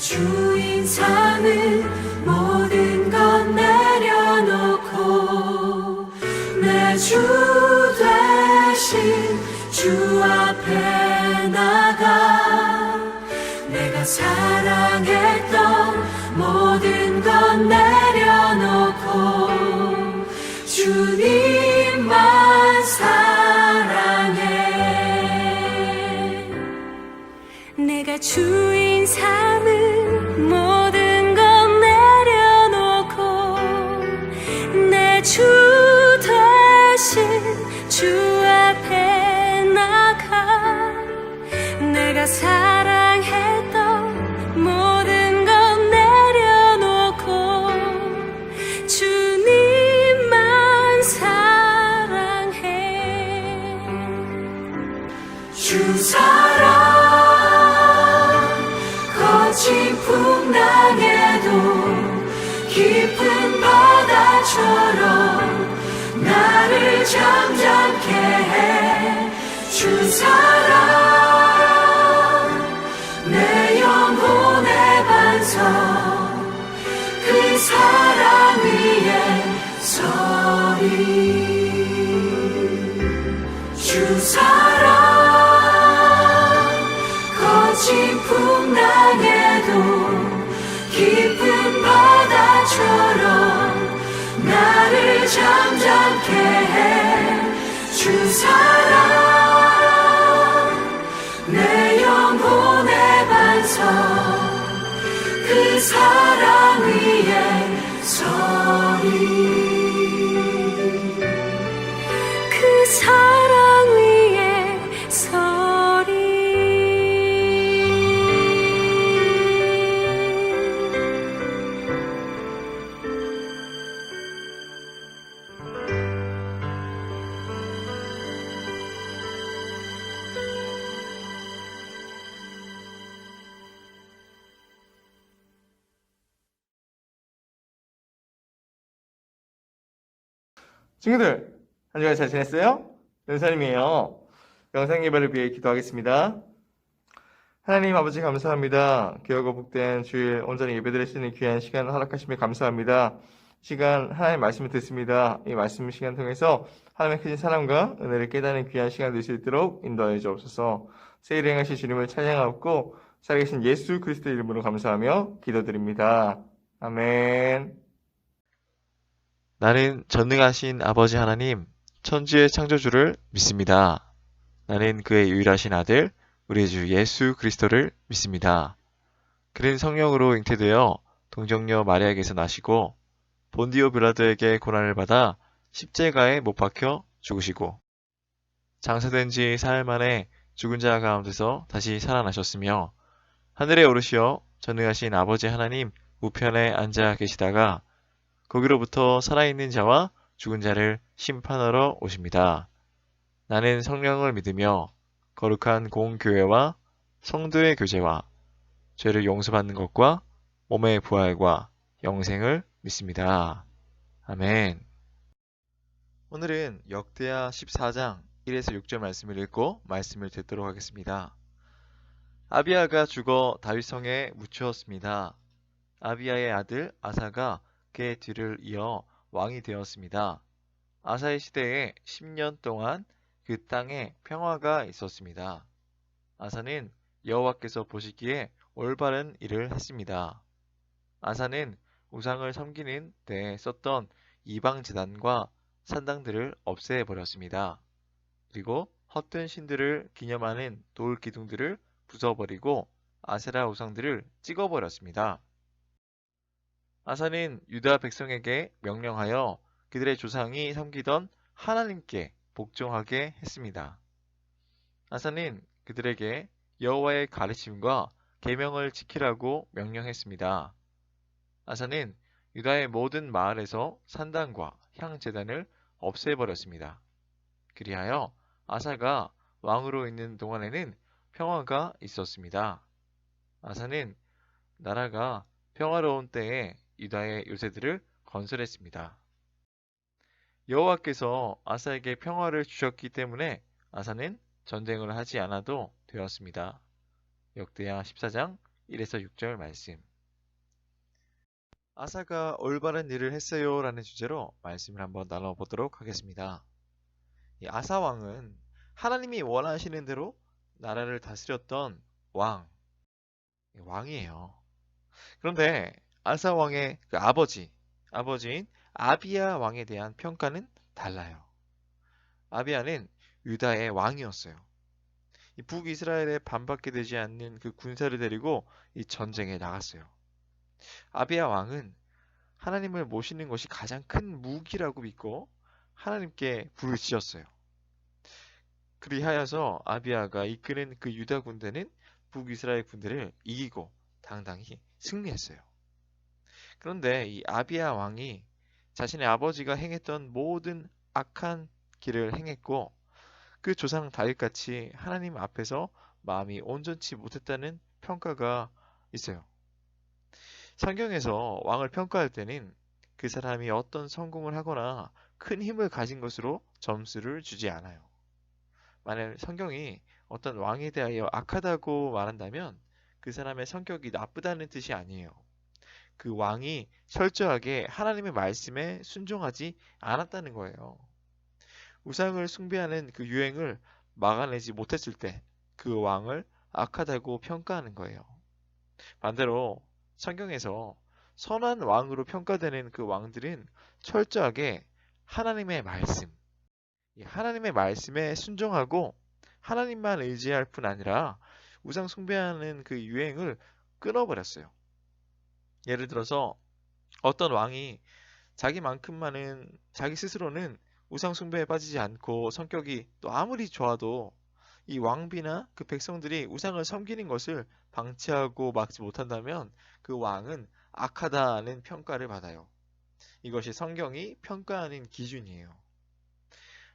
주인 삼은 모든 것 내려놓고 내 주 되신 주 앞에 나가 내가 사랑했던 모든 것 내려놓고 주님만 사랑해. 내가 주인 삼은 모든 것 내려놓고 내 주 되신 주 앞에 나가 내가 사랑했던 모든 것 내려놓고 주님만 사랑해. 주 사랑 거친 풍랑에도 깊은 바다처럼 나를 잠잠케 해. 주 사랑 내 영혼의 반석 그 사랑 위에 서리. 주 사랑 거친 풍랑에도 깊은 바다처럼 나를 잠잠케 해. 주 사랑 내 영혼의 반석 그 사랑 위에 서리. 그 사랑 위에 서리. 친구들, 한 주간 잘 지냈어요? 연사님이에요. 영상 예배를 위해 기도하겠습니다. 하나님 아버지 감사합니다. 귀하고 복된 주일 온전히 예배드릴 수 있는 귀한 시간을 허락하시며 감사합니다. 시간 하나님의 말씀을 듣습니다. 이 말씀 시간 통해서 하나님의 크신 사랑과 은혜를 깨닫는 귀한 시간 될 수 있도록 인도하여 주옵소서. 세일을 행하신 주님을 찬양하고 살아계신 예수 그리스도 이름으로 감사하며 기도드립니다. 아멘. 나는 전능하신 아버지 하나님, 천지의 창조주를 믿습니다. 나는 그의 유일하신 아들, 우리 주 예수 그리스도를 믿습니다. 그는 성령으로 잉태되어 동정녀 마리아에게서 나시고 본디오 빌라도에게 고난을 받아 십자가에 못 박혀 죽으시고 장사된 지 사흘 만에 죽은 자 가운데서 다시 살아나셨으며 하늘에 오르시어 전능하신 아버지 하나님 우편에 앉아 계시다가 거기로부터 살아있는 자와 죽은 자를 심판하러 오십니다. 나는 성령을 믿으며 거룩한 공교회와 성도의 교제와 죄를 용서받는 것과 몸의 부활과 영생을 믿습니다. 아멘. 오늘은 역대하 14장 1에서 6절 말씀을 읽고 말씀을 듣도록 하겠습니다. 아비야가 죽어 다윗성에 묻혔습니다. 아비야의 아들 아사가 그의 뒤를 이어 왕이 되었습니다. 아사의 시대에 10년 동안 그 땅에 평화가 있었습니다. 아사는 여호와께서 보시기에 올바른 일을 했습니다. 아사는 우상을 섬기는 데 썼던 이방 제단과 산당들을 없애버렸습니다. 그리고 헛된 신들을 기념하는 돌 기둥들을 부숴버리고 아세라 우상들을 찍어버렸습니다. 아사는 유다 백성에게 명령하여 그들의 조상이 섬기던 하나님께 복종하게 했습니다. 아사는 그들에게 여호와의 가르침과 계명을 지키라고 명령했습니다. 아사는 유다의 모든 마을에서 산당과 향제단을 없애버렸습니다. 그리하여 아사가 왕으로 있는 동안에는 평화가 있었습니다. 아사는 나라가 평화로운 때에 유다의 요새들을 건설했습니다. 여호와께서 아사에게 평화를 주셨기 때문에 아사는 전쟁을 하지 않아도 되었습니다. 역대하 14장 1에서 6절 말씀. 아사가 올바른 일을 했어요 라는 주제로 말씀을 한번 나눠보도록 하겠습니다. 이 아사 왕은 하나님이 원하시는 대로 나라를 다스렸던 왕이에요. 그런데 아사 왕의 그 아버지인 아비야 왕에 대한 평가는 달라요. 아비야는 유다의 왕이었어요. 이 북이스라엘에 반밖에 되지 않는 그 군사를 데리고 이 전쟁에 나갔어요. 아비야 왕은 하나님을 모시는 것이 가장 큰 무기라고 믿고 하나님께 불을 지었어요. 그리하여서 아비야가 이끄는 그 유다 군대는 북이스라엘 군대를 이기고 당당히 승리했어요. 그런데 이 아비야 왕이 자신의 아버지가 행했던 모든 악한 길을 행했고 그 조상 다윗같이 하나님 앞에서 마음이 온전치 못했다는 평가가 있어요. 성경에서 왕을 평가할 때는 그 사람이 어떤 성공을 하거나 큰 힘을 가진 것으로 점수를 주지 않아요. 만약 성경이 어떤 왕에 대하여 악하다고 말한다면 그 사람의 성격이 나쁘다는 뜻이 아니에요. 그 왕이 철저하게 하나님의 말씀에 순종하지 않았다는 거예요. 우상을 숭배하는 그 유행을 막아내지 못했을 때 그 왕을 악하다고 평가하는 거예요. 반대로 성경에서 선한 왕으로 평가되는 그 왕들은 철저하게 하나님의 말씀, 이 하나님의 말씀에 순종하고 하나님만 의지할 뿐 아니라 우상 숭배하는 그 유행을 끊어버렸어요. 예를 들어서 어떤 왕이 자기 스스로는 우상 숭배에 빠지지 않고 성격이 또 아무리 좋아도 이 왕비나 그 백성들이 우상을 섬기는 것을 방치하고 막지 못한다면 그 왕은 악하다는 평가를 받아요. 이것이 성경이 평가하는 기준이에요.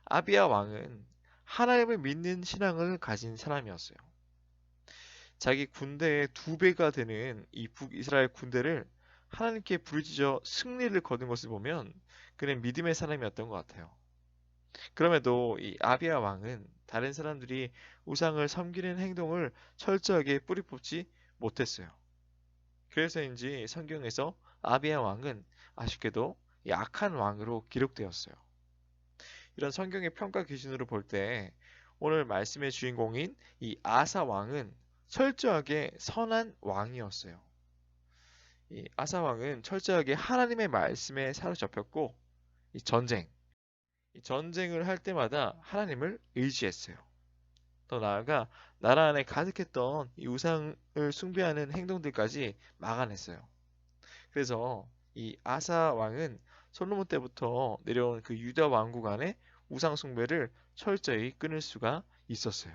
아비야 왕은 하나님을 믿는 신앙을 가진 사람이었어요. 자기 군대의 2배가 되는 이 북이스라엘 군대를 하나님께 부르짖어 승리를 거둔 것을 보면 그는 믿음의 사람이었던 것 같아요. 그럼에도 이 아비야 왕은 다른 사람들이 우상을 섬기는 행동을 철저하게 뿌리 뽑지 못했어요. 그래서인지 성경에서 아비야 왕은 아쉽게도 이 악한 왕으로 기록되었어요. 이런 성경의 평가 기준으로 볼 때 오늘 말씀의 주인공인 이 아사 왕은 철저하게 선한 왕이었어요. 이 아사 왕은 철저하게 하나님의 말씀에 사로잡혔고 이 전쟁을 할 때마다 하나님을 의지했어요. 더 나아가 나라 안에 가득했던 이 우상을 숭배하는 행동들까지 막아냈어요. 그래서 이 아사 왕은 솔로몬 때부터 내려온 그 유다 왕국 안에 우상 숭배를 철저히 끊을 수가 있었어요.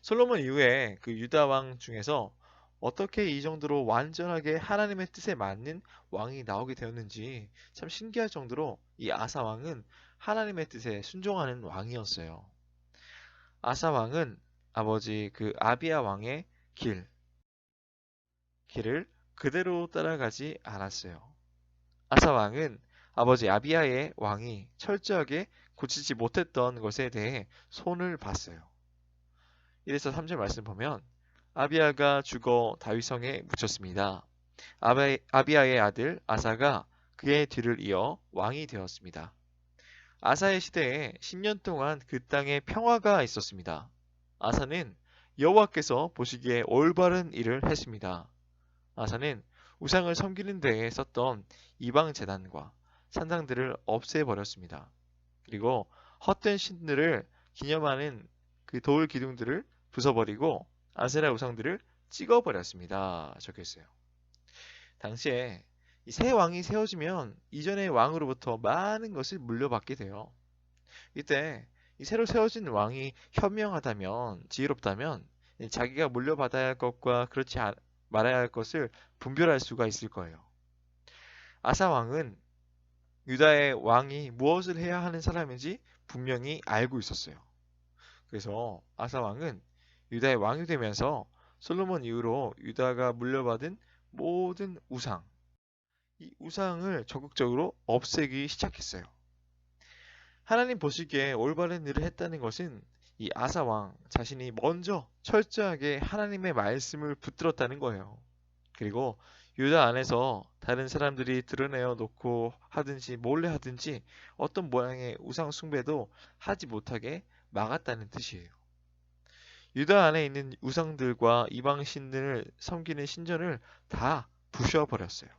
솔로몬 이후에 그 유다 왕 중에서 어떻게 이 정도로 완전하게 하나님의 뜻에 맞는 왕이 나오게 되었는지 참 신기할 정도로 이 아사 왕은 하나님의 뜻에 순종하는 왕이었어요. 아사 왕은 아버지 그 아비야 왕의 길을 그대로 따라가지 않았어요. 아사 왕은 아버지 아비야의 왕이 철저하게 고치지 못했던 것에 대해 손을 봤어요. 1에서 3절 말씀 보면 아비야가 죽어 다윗성에 묻혔습니다. 아비야의 아들 아사가 그의 뒤를 이어 왕이 되었습니다. 아사의 시대에 10년 동안 그 땅에 평화가 있었습니다. 아사는 여호와께서 보시기에 올바른 일을 했습니다. 아사는 우상을 섬기는 데에 썼던 이방 제단과 산당들을 없애버렸습니다. 그리고 헛된 신들을 기념하는 그 돌 기둥들을 부숴버리고 아세라 우상들을 찍어버렸습니다. 적혀있어요. 당시에 이 새 왕이 세워지면 이전의 왕으로부터 많은 것을 물려받게 돼요. 이때 이 새로 세워진 왕이 현명하다면, 지혜롭다면 자기가 물려받아야 할 것과 그렇지 말아야 할 것을 분별할 수가 있을 거예요. 아사 왕은 유다의 왕이 무엇을 해야 하는 사람인지 분명히 알고 있었어요. 그래서 아사 왕은 유다의 왕이 되면서 솔로몬 이후로 유다가 물려받은 모든 이 우상을 적극적으로 없애기 시작했어요. 하나님 보시기에 올바른 일을 했다는 것은 이 아사 왕 자신이 먼저 철저하게 하나님의 말씀을 붙들었다는 거예요. 그리고 유다 안에서 다른 사람들이 드러내어 놓고 하든지 몰래 하든지 어떤 모양의 우상 숭배도 하지 못하게 막았다는 뜻이에요. 유다 안에 있는 우상들과 이방 신들을 섬기는 신전을 다 부셔버렸어요.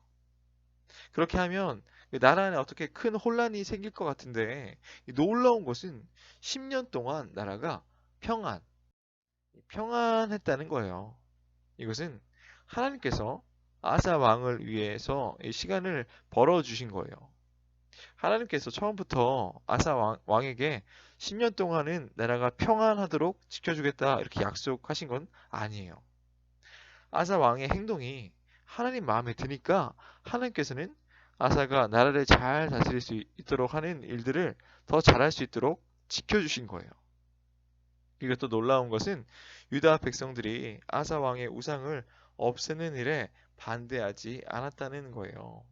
그렇게 하면 그 나라 안에 어떻게 큰 혼란이 생길 것 같은데 이 놀라운 것은 10년 동안 나라가 평안했다는 거예요. 이것은 하나님께서 아사 왕을 위해서 이 시간을 벌어주신 거예요. 하나님께서 처음부터 아사 왕에게 10년 동안은 나라가 평안하도록 지켜주겠다 이렇게 약속하신 건 아니에요. 아사 왕의 행동이 하나님 마음에 드니까 하나님께서는 아사가 나라를 잘 다스릴 수 있도록 하는 일들을 더 잘할 수 있도록 지켜주신 거예요. 이것도 놀라운 것은 유다 백성들이 아사 왕의 우상을 없애는 일에 반대하지 않았다는 거예요.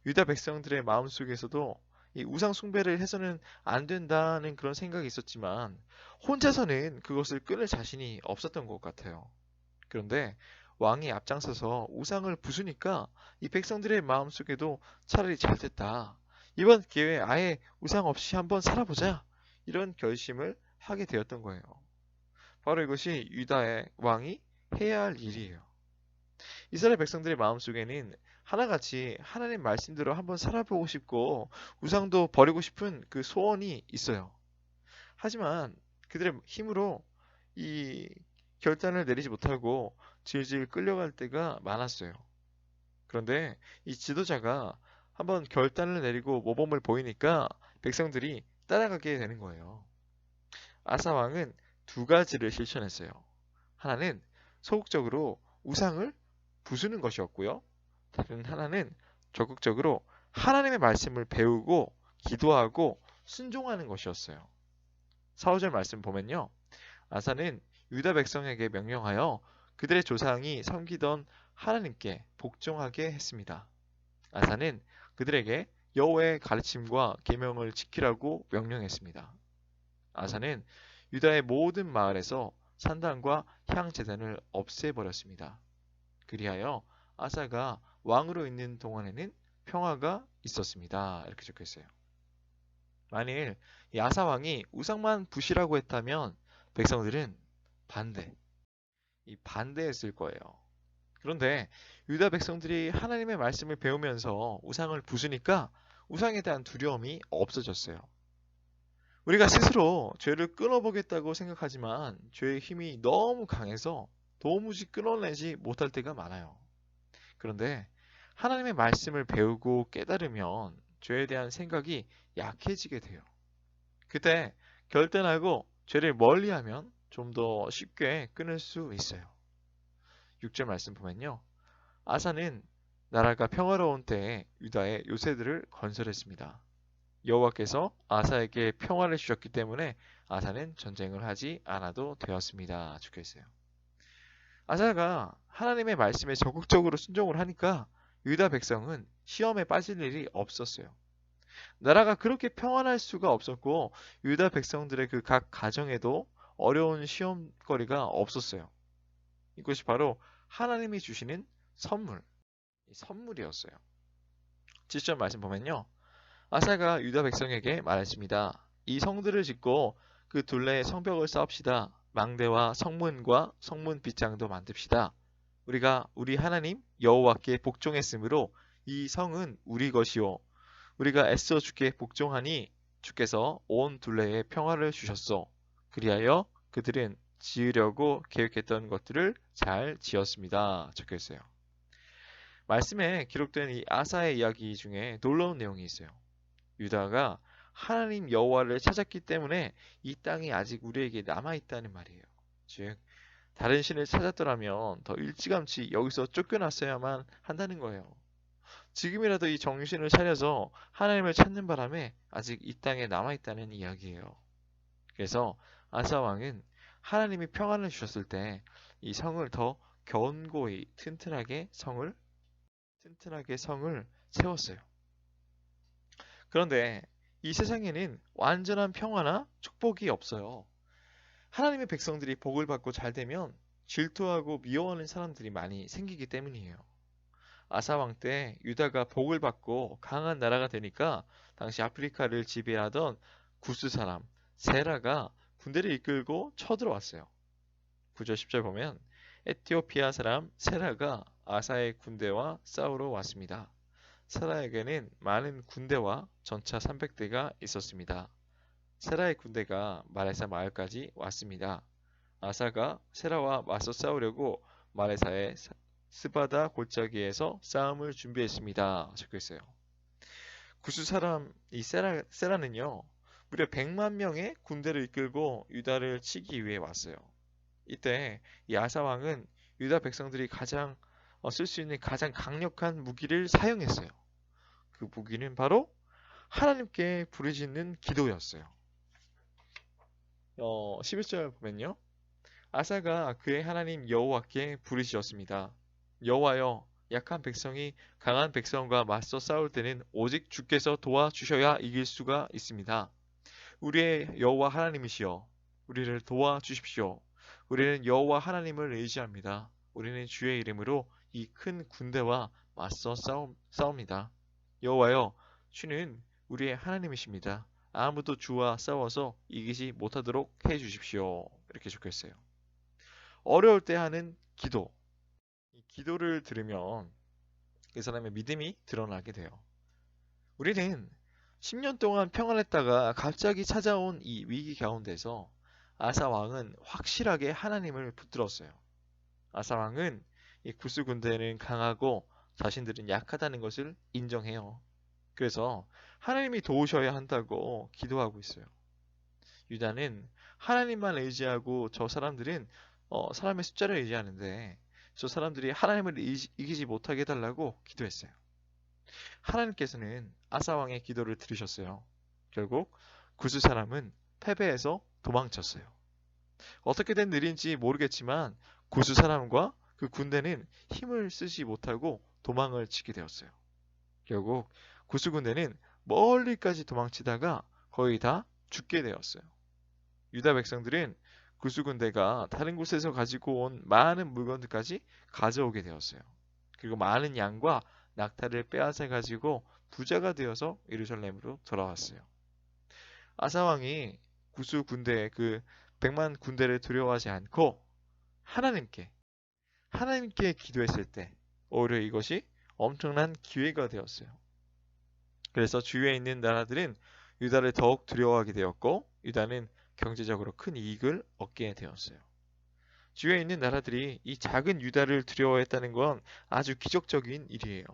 유다 백성들의 마음속에서도 이 우상 숭배를 해서는 안 된다는 그런 생각이 있었지만 혼자서는 그것을 끊을 자신이 없었던 것 같아요. 그런데 왕이 앞장서서 우상을 부수니까 이 백성들의 마음속에도 차라리 잘 됐다. 이번 기회에 아예 우상 없이 한번 살아보자. 이런 결심을 하게 되었던 거예요. 바로 이것이 유다의 왕이 해야 할 일이에요. 이스라엘 백성들의 마음속에는 하나같이 하나님 말씀대로 한번 살아보고 싶고 우상도 버리고 싶은 그 소원이 있어요. 하지만 그들의 힘으로 이 결단을 내리지 못하고 질질 끌려갈 때가 많았어요. 그런데 이 지도자가 한번 결단을 내리고 모범을 보이니까 백성들이 따라가게 되는 거예요. 아사 왕은 두 가지를 실천했어요. 하나는 소극적으로 우상을 부수는 것이었고요. 다른 하나는 적극적으로 하나님의 말씀을 배우고 기도하고 순종하는 것이었어요. 4~5절 말씀 보면요. 아사는 유다 백성에게 명령하여 그들의 조상이 섬기던 하나님께 복종하게 했습니다. 아사는 그들에게 여호와의 가르침과 계명을 지키라고 명령했습니다. 아사는 유다의 모든 마을에서 산당과 향 제단을 없애버렸습니다. 그리하여 아사가 왕으로 있는 동안에는 평화가 있었습니다. 이렇게 적혀 있어요. 만일 이 아사 왕이 우상만 부시라고 했다면 백성들은 반대했을 거예요. 그런데 유다 백성들이 하나님의 말씀을 배우면서 우상을 부수니까 우상에 대한 두려움이 없어졌어요. 우리가 스스로 죄를 끊어보겠다고 생각하지만 죄의 힘이 너무 강해서 도무지 끊어내지 못할 때가 많아요. 그런데 하나님의 말씀을 배우고 깨달으면 죄에 대한 생각이 약해지게 돼요. 그때 결단하고 죄를 멀리하면 좀 더 쉽게 끊을 수 있어요. 6절 말씀 보면요. 아사는 나라가 평화로운 때에 유다의 요새들을 건설했습니다. 여호와께서 아사에게 평화를 주셨기 때문에 아사는 전쟁을 하지 않아도 되었습니다. 적혀 있어요. 아사가 하나님의 말씀에 적극적으로 순종을 하니까 유다 백성은 시험에 빠질 일이 없었어요. 나라가 그렇게 평안할 수가 없었고 유다 백성들의 그 각 가정에도 어려운 시험거리가 없었어요. 이것이 바로 하나님이 주시는 선물이었어요. 7절 말씀 보면요. 아사가 유다 백성에게 말했습니다. 이 성들을 짓고 그 둘레에 성벽을 쌓읍시다. 망대와 성문과 성문 빗장도 만듭시다. 우리가 우리 하나님 여호와께 복종했으므로 이 성은 우리 것이요. 우리가 애써 주께 복종하니 주께서 온 둘레에 평화를 주셨소. 그리하여 그들은 지으려고 계획했던 것들을 잘 지었습니다. 적혀 있어요. 말씀에 기록된 이 아사의 이야기 중에 놀라운 내용이 있어요. 유다가 하나님 여호와를 찾았기 때문에 이 땅이 아직 우리에게 남아있다는 말이에요. 즉 다른 신을 찾았더라면 더 일찌감치 여기서 쫓겨났어야만 한다는 거예요. 지금이라도 이 정신을 차려서 하나님을 찾는 바람에 아직 이 땅에 남아있다는 이야기예요. 그래서 아사 왕은 하나님이 평안을 주셨을 때 이 성을 더 견고히 튼튼하게 성을 세웠어요. 그런데 이 세상에는 완전한 평화나 축복이 없어요. 하나님의 백성들이 복을 받고 잘 되면 질투하고 미워하는 사람들이 많이 생기기 때문이에요. 아사 왕 때 유다가 복을 받고 강한 나라가 되니까 당시 아프리카를 지배하던 구스 사람 세라가 군대를 이끌고 쳐들어왔어요. 9절 10절 보면 에티오피아 사람 세라가 아사의 군대와 싸우러 왔습니다. 세라에게는 많은 군대와 전차 300대가 있었습니다. 세라의 군대가 마레사 마을까지 왔습니다. 아사가 세라와 맞서 싸우려고 마레사의 스바다 골짜기에서 싸움을 준비했습니다. 적혀 있어요. 구스 사람 이 세라는요, 무려 100만 명의 군대를 이끌고 유다를 치기 위해 왔어요. 이때 이 아사 왕은 유다 백성들이 가장 쓸 수 있는 가장 강력한 무기를 사용했어요. 그 무기는 바로 하나님께 부르짖는 기도였어요. 11절 보면요. 아사가 그의 하나님 여호와께 부르짖었습니다. 여호와여, 약한 백성이 강한 백성과 맞서 싸울 때는 오직 주께서 도와주셔야 이길 수가 있습니다. 우리의 여호와 하나님이시여, 우리를 도와주십시오. 우리는 여호와 하나님을 의지합니다. 우리는 주의 이름으로 이 큰 군대와 맞서 싸웁니다. 여호와여, 주는 우리의 하나님이십니다. 아무도 주와 싸워서 이기지 못하도록 해주십시오. 이렇게 적혀있어요. 어려울 때 하는 기도. 이 기도를 들으면 그 사람의 믿음이 드러나게 돼요. 우리는 10년 동안 평안했다가 갑자기 찾아온 이 위기 가운데서 아사 왕은 확실하게 하나님을 붙들었어요. 아사 왕은 이 구스 군대는 강하고 자신들은 약하다는 것을 인정해요. 그래서 하나님이 도우셔야 한다고 기도하고 있어요. 유다는 하나님만 의지하고 저 사람들은 사람의 숫자를 의지하는데 저 사람들이 하나님을 이기지 못하게 해달라고 기도했어요. 하나님께서는 아사 왕의 기도를 들으셨어요. 결국 구스 사람은 패배해서 도망쳤어요. 어떻게 된 일인지 모르겠지만 구스 사람과 그 군대는 힘을 쓰지 못하고 도망을 치게 되었어요. 결국 구스 군대는 멀리까지 도망치다가 거의 다 죽게 되었어요. 유다 백성들은 구스 군대가 다른 곳에서 가지고 온 많은 물건들까지 가져오게 되었어요. 그리고 많은 양과 낙타를 빼앗아 가지고 부자가 되어서 예루살렘으로 돌아왔어요. 아사 왕이 구스 군대의 그 100만 군대를 두려워하지 않고 하나님께 기도했을 때 오히려 이것이 엄청난 기회가 되었어요. 그래서 주위에 있는 나라들은 유다를 더욱 두려워하게 되었고 유다는 경제적으로 큰 이익을 얻게 되었어요. 주위에 있는 나라들이 이 작은 유다를 두려워했다는 건 아주 기적적인 일이에요.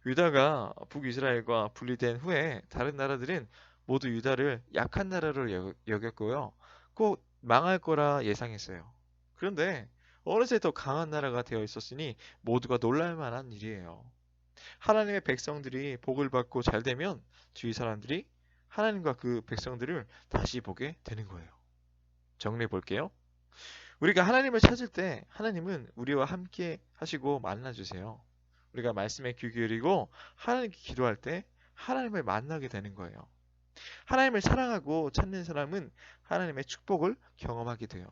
유다가 북이스라엘과 분리된 후에 다른 나라들은 모두 유다를 약한 나라로 여겼고요. 꼭 망할 거라 예상했어요. 그런데 어느새 더 강한 나라가 되어 있었으니 모두가 놀랄 만한 일이에요. 하나님의 백성들이 복을 받고 잘 되면 주위 사람들이 하나님과 그 백성들을 다시 보게 되는 거예요. 정리해 볼게요. 우리가 하나님을 찾을 때 하나님은 우리와 함께 하시고 만나주세요. 우리가 말씀에 귀 기울이고 하나님께 기도할 때 하나님을 만나게 되는 거예요. 하나님을 사랑하고 찾는 사람은 하나님의 축복을 경험하게 돼요.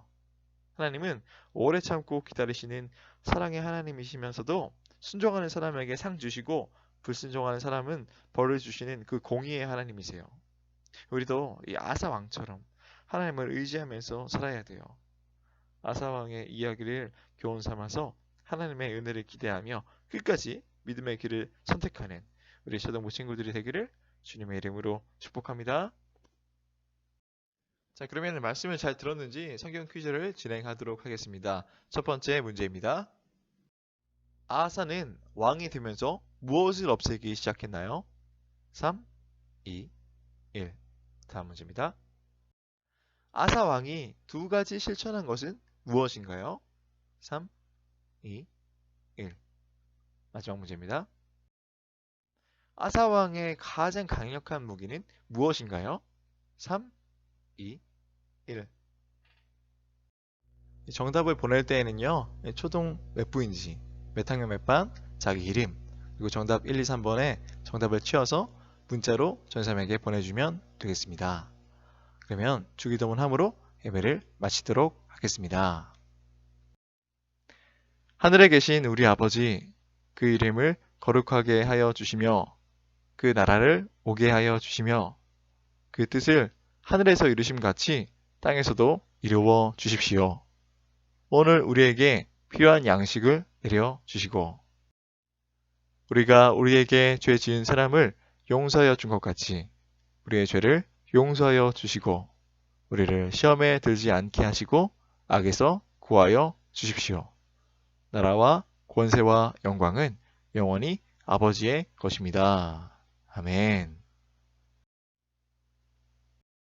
하나님은 오래 참고 기다리시는 사랑의 하나님이시면서도 순종하는 사람에게 상 주시고 불순종하는 사람은 벌을 주시는 그 공의의 하나님이세요. 우리도 이 아사 왕처럼 하나님을 의지하면서 살아야 돼요. 아사 왕의 이야기를 교훈 삼아서 하나님의 은혜를 기대하며 끝까지 믿음의 길을 선택하는 우리 초등부 친구들이 되기를 주님의 이름으로 축복합니다. 자, 그러면 말씀을 잘 들었는지 성경 퀴즈를 진행하도록 하겠습니다. 첫 번째 문제입니다. 아하사는 왕이 되면서 무엇을 없애기 시작했나요? 3, 2, 1. 다음 문제입니다. 아사 왕이 두 가지 실천한 것은 무엇인가요? 3, 2, 1. 마지막 문제입니다. 아사 왕의 가장 강력한 무기는 무엇인가요? 3, 2, 1. 정답을 보낼 때에는요, 초등 몇 부인지, 몇 학년 몇 반, 자기 이름, 그리고 정답 1, 2, 3번에 정답을 치어서 문자로 전사님에게 보내주면 되겠습니다. 그러면 주기도문 함으로 예배를 마치도록 하겠습니다. 하늘에 계신 우리 아버지, 그 이름을 거룩하게 하여 주시며 그 나라를 오게 하여 주시며 그 뜻을 하늘에서 이루심 같이 땅에서도 이루어 주십시오. 오늘 우리에게 필요한 양식을 내려 주시고 우리가 우리에게 죄 지은 사람을 용서하여 준 것 같이 우리의 죄를 용서하여 주시고 우리를 시험에 들지 않게 하시고 악에서 구하여 주십시오. 나라와 권세와 영광은 영원히 아버지의 것입니다. 아멘.